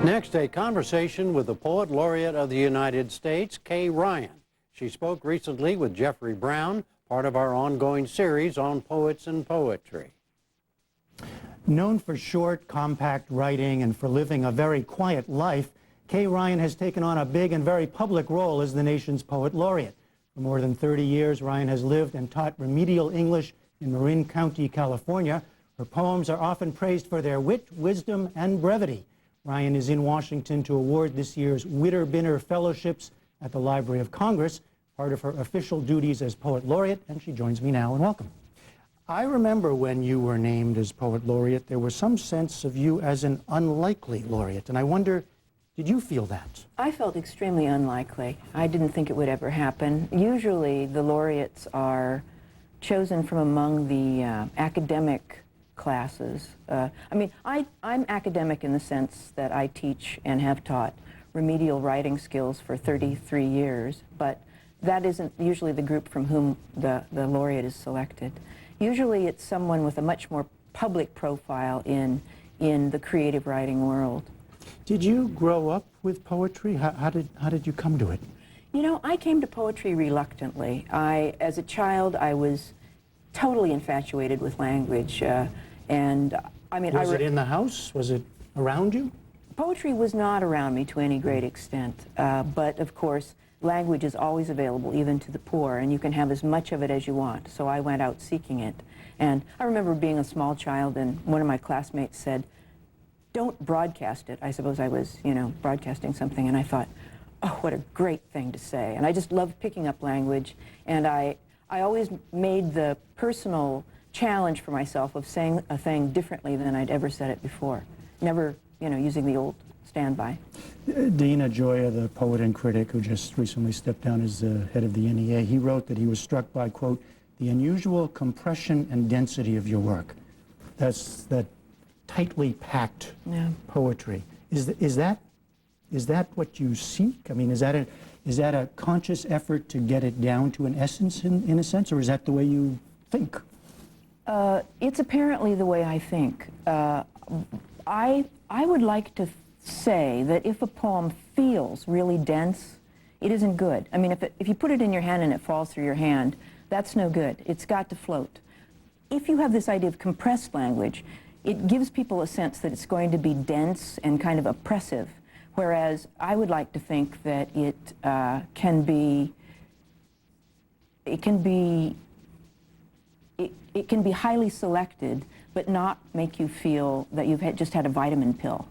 Next, a conversation with the Poet Laureate of the United States, Kay Ryan. She spoke recently with Jeffrey Brown, part of our ongoing series on poets and poetry. Known for short, compact writing and for living a very quiet life, Kay Ryan has taken on a big and very public role as the nation's Poet Laureate. For more than 30 years, Ryan has lived and taught remedial English in Marin County, California. Her poems are often praised for their wit, wisdom, and brevity. Ryan is in Washington to award this year's Witter-Binner Fellowships at the Library of Congress, part of her official duties as Poet Laureate, and she joins me now, and welcome. I remember when you were named as Poet Laureate, there was some sense of you as an unlikely laureate, and I wonder, did you feel that? I felt extremely unlikely. I didn't think it would ever happen. Usually the laureates are chosen from among the academic classes. I'm academic in the sense that I teach and have taught remedial writing skills for 33 years, but that isn't usually the group from whom the laureate is selected. Usually it's someone with a much more public profile in the creative writing world. Did you grow up with poetry? How did you come to it? You know, I came to poetry reluctantly. As a child, I was totally infatuated with language. Was it in the house? Was it around you? Poetry was not around me to any great extent, but of course, language is always available, even to the poor, and you can have as much of it as you want. So I went out seeking it. And I remember being a small child, and one of my classmates said, "Don't broadcast it." I suppose I was, broadcasting something, and I thought, oh, what a great thing to say. And I just loved picking up language, and I always made the personal challenge for myself of saying a thing differently than I'd ever said it before. Never, using the old standby. Dina Gioia, the poet and critic who just recently stepped down as the head of the NEA, he wrote that he was struck by, quote, the unusual compression and density of your work. That's that tightly packed poetry. Is that what you seek? I mean, is that a conscious effort to get it down to an essence in a sense, or is that the way you think? It's apparently the way I think. I would like to say that if a poem feels really dense, it isn't good. I mean, if you put it in your hand and it falls through your hand, that's no good. It's got to float. If you have this idea of compressed language, it gives people a sense that it's going to be dense and kind of oppressive, whereas I would like to think that it can be highly selected, but not make you feel that you've just had a vitamin pill.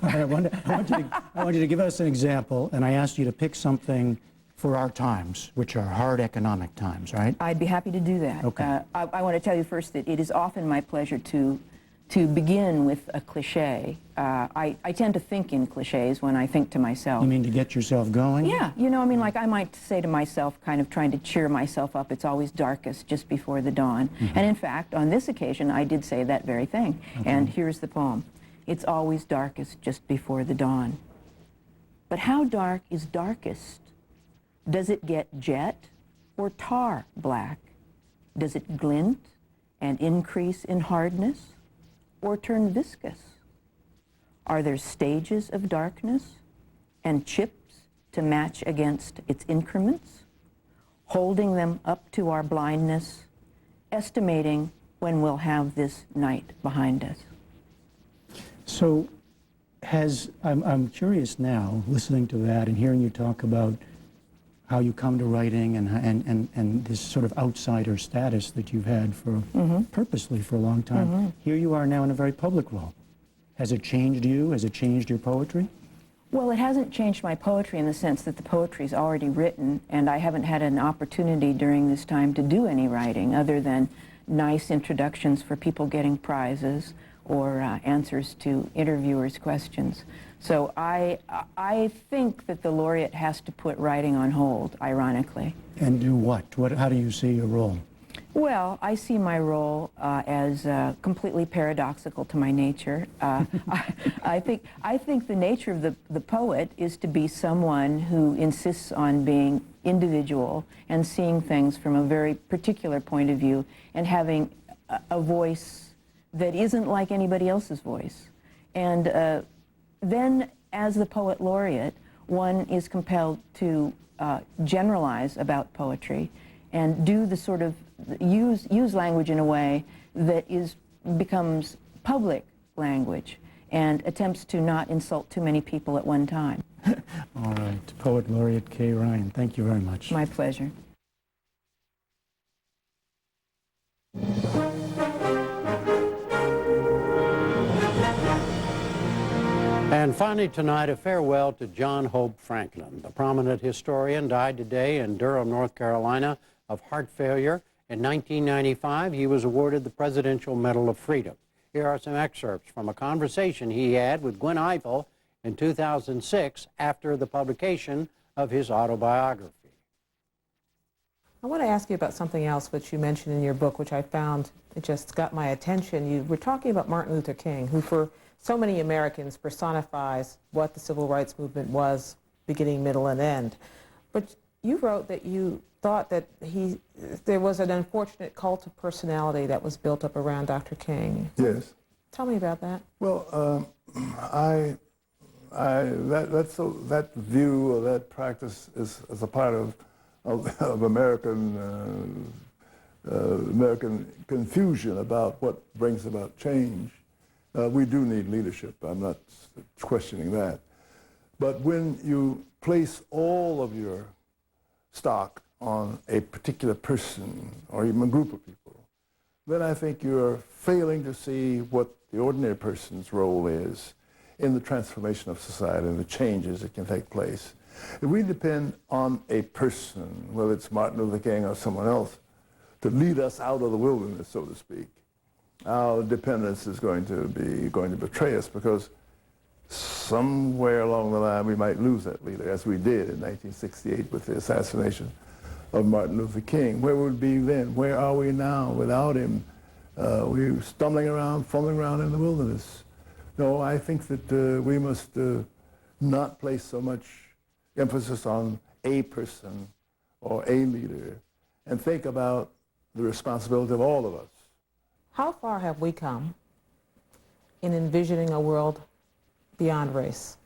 I want you to give us an example, and I asked you to pick something for our times, which are hard economic times, right? I'd be happy to do that. Okay. I want to tell you first that it is often my pleasure to begin with a cliche. I tend to think in cliches when I think to myself. You mean to get yourself going? Yeah, like I might say to myself, kind of trying to cheer myself up, it's always darkest just before the dawn. Mm-hmm. And in fact, on this occasion, I did say that very thing. Okay. And here's the poem. It's always darkest just before the dawn. But how dark is darkest? Does it get jet or tar black? Does it glint and increase in hardness or turn viscous? Are there stages of darkness and chips to match against its increments, holding them up to our blindness, estimating when we'll have this night behind us? So I'm curious now, listening to that and hearing you talk about how you come to writing and this sort of outsider status that you've had for purposely for a long time. Mm-hmm. Here you are now in a very public role. Has it changed you? Has it changed your poetry? Well, it hasn't changed my poetry in the sense that the poetry's already written, and I haven't had an opportunity during this time to do any writing other than nice introductions for people getting prizes or answers to interviewers' questions. So I think that the laureate has to put writing on hold, ironically. And do what? How do you see your role? Well, I see my role as completely paradoxical to my nature. I think the nature of the poet is to be someone who insists on being individual and seeing things from a very particular point of view and having a voice that isn't like anybody else's voice. And then, as the poet laureate, one is compelled to generalize about poetry and do the sort of use language in a way that becomes public language and attempts to not insult too many people at one time. All right, Poet Laureate Kay Ryan, thank you very much. My pleasure. And finally tonight, a farewell to John Hope Franklin. The prominent historian died today in Durham, North Carolina, of heart failure. In 1995, he was awarded the Presidential Medal of Freedom. Here are some excerpts from a conversation he had with Gwen Ifill in 2006 after the publication of his autobiography. I want to ask you about something else which you mentioned in your book, which I found, it just got my attention. You were talking about Martin Luther King, who for so many Americans personifies what the civil rights movement was, beginning, middle, and end. But you wrote that you thought that there was an unfortunate cult of personality that was built up around Dr. King. Yes. Tell me about that. Well, that view or that practice is a part of American confusion about what brings about change. We do need leadership. I'm not questioning that. But when you place all of your stock on a particular person or even a group of people, then I think you're failing to see what the ordinary person's role is in the transformation of society and the changes that can take place. If we depend on a person, whether it's Martin Luther King or someone else, to lead us out of the wilderness, so to speak, our dependence is going to betray us, because somewhere along the line we might lose that leader, as we did in 1968 with the assassination of Martin Luther King. Where would we be then? Where are we now without him? We're stumbling around, fumbling around in the wilderness. No, I think that we must not place so much emphasis on a person or a leader, and think about the responsibility of all of us. How far have we come in envisioning a world beyond race?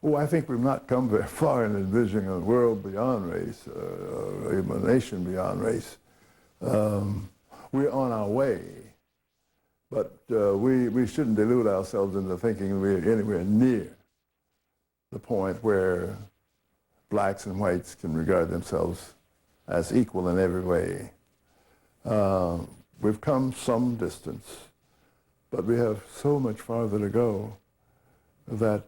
Oh, I think we've not come very far in envisioning a world beyond race, or even a nation beyond race. We're on our way, but we shouldn't delude ourselves into thinking we're anywhere near the point where blacks and whites can regard themselves as equal in every way. We've come some distance, but we have so much farther to go that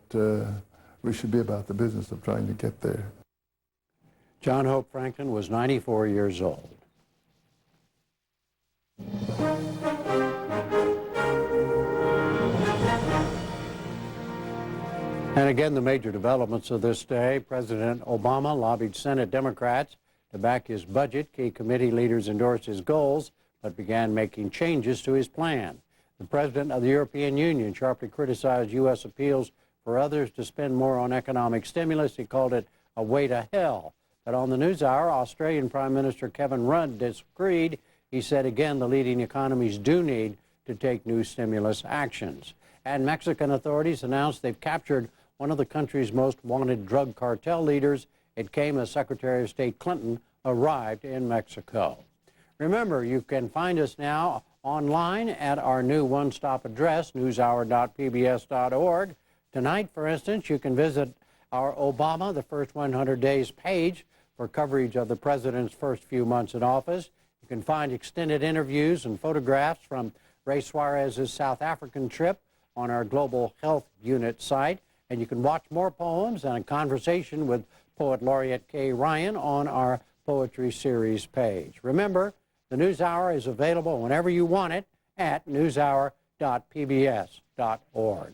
we should be about the business of trying to get there. John Hope Franklin was 94 years old. And again, the major developments of this day. President Obama lobbied Senate Democrats to back his budget. Key committee leaders endorsed his goals, but began making changes to his plan. The president of the European Union sharply criticized U.S. appeals for others to spend more on economic stimulus. He called it a way to hell. But on the NewsHour, Australian Prime Minister Kevin Rudd disagreed. He said, again, the leading economies do need to take new stimulus actions. And Mexican authorities announced they've captured one of the country's most wanted drug cartel leaders. It came as Secretary of State Clinton arrived in Mexico. Remember, you can find us now online at our new one-stop address, newshour.pbs.org. Tonight, for instance, you can visit our Obama, the First 100 Days page for coverage of the president's first few months in office. You can find extended interviews and photographs from Ray Suarez's South African trip on our Global Health Unit site. And you can watch more poems and a conversation with Poet Laureate Kay Ryan on our Poetry Series page. Remember, The NewsHour is available whenever you want it at newshour.pbs.org.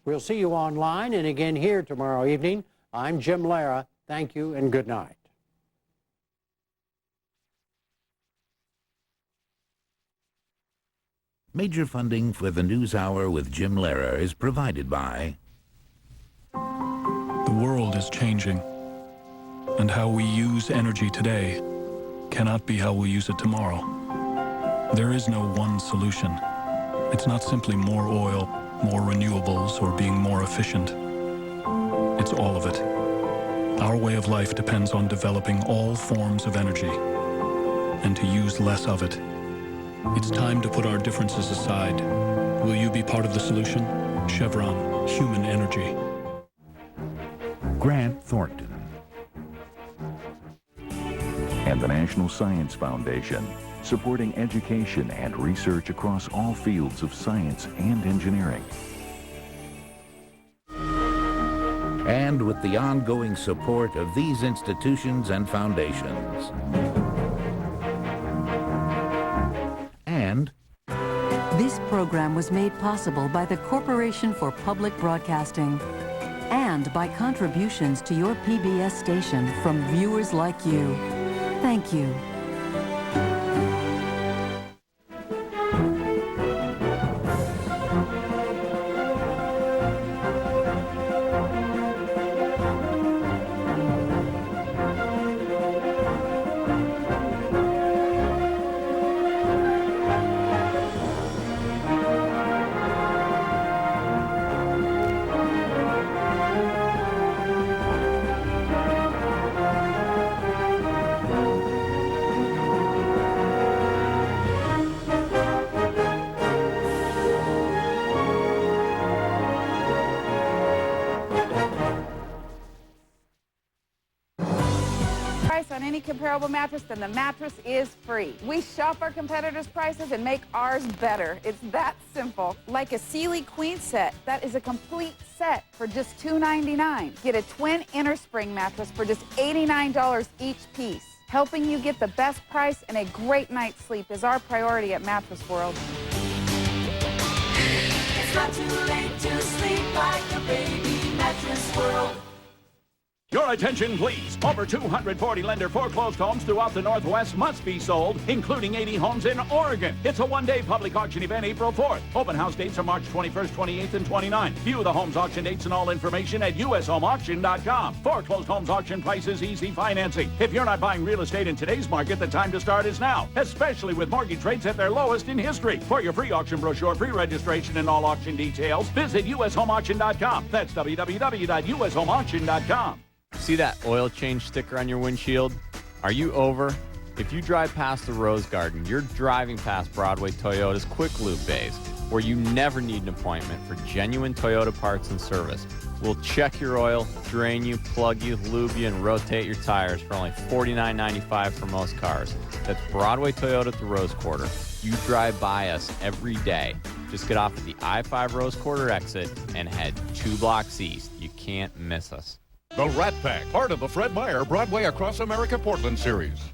We'll see you online and again here tomorrow evening. I'm Jim Lara. Thank you and good night. Major funding for the NewsHour with Jim Lara is provided by... The world is changing, and how we use energy today cannot be how we'll use it tomorrow. There is no one solution. It's not simply more oil, more renewables, or being more efficient. It's all of it. Our way of life depends on developing all forms of energy and to use less of it. It's time to put our differences aside. Will you be part of the solution? Chevron, human energy. Grant Thornton. And the National Science Foundation, supporting education and research across all fields of science and engineering. And with the ongoing support of these institutions and foundations. And this program was made possible by the Corporation for Public Broadcasting and by contributions to your PBS station from viewers like you. Thank you. On any comparable mattress, then the mattress is free. We shop our competitors' prices and make ours better. It's that simple. Like a Sealy Queen set, that is a complete set for just $2.99. Get a twin inner spring mattress for just $89 each piece. Helping you get the best price and a great night's sleep is our priority at Mattress World. It's not too late to sleep like a baby. Mattress World. Your attention, please. Over 240 lender foreclosed homes throughout the Northwest must be sold, including 80 homes in Oregon. It's a one-day public auction event, April 4th. Open house dates are March 21st, 28th, and 29th. View the homes auction dates and all information at ushomeauction.com. Foreclosed homes auction prices, easy financing. If you're not buying real estate in today's market, the time to start is now, especially with mortgage rates at their lowest in history. For your free auction brochure, free registration, and all auction details, visit ushomeauction.com. That's www.ushomeauction.com. See that oil change sticker on your windshield? Are you over? If you drive past the Rose Garden, you're driving past Broadway Toyota's Quick Lube bays, where you never need an appointment for genuine Toyota parts and service. We'll check your oil, drain you, plug you, lube you, and rotate your tires for only $49.95 for most cars. That's Broadway Toyota at the Rose Quarter. You drive by us every day. Just get off at the I-5 Rose Quarter exit and head 2 blocks east. You can't miss us. The Rat Pack, part of the Fred Meyer Broadway Across America Portland series.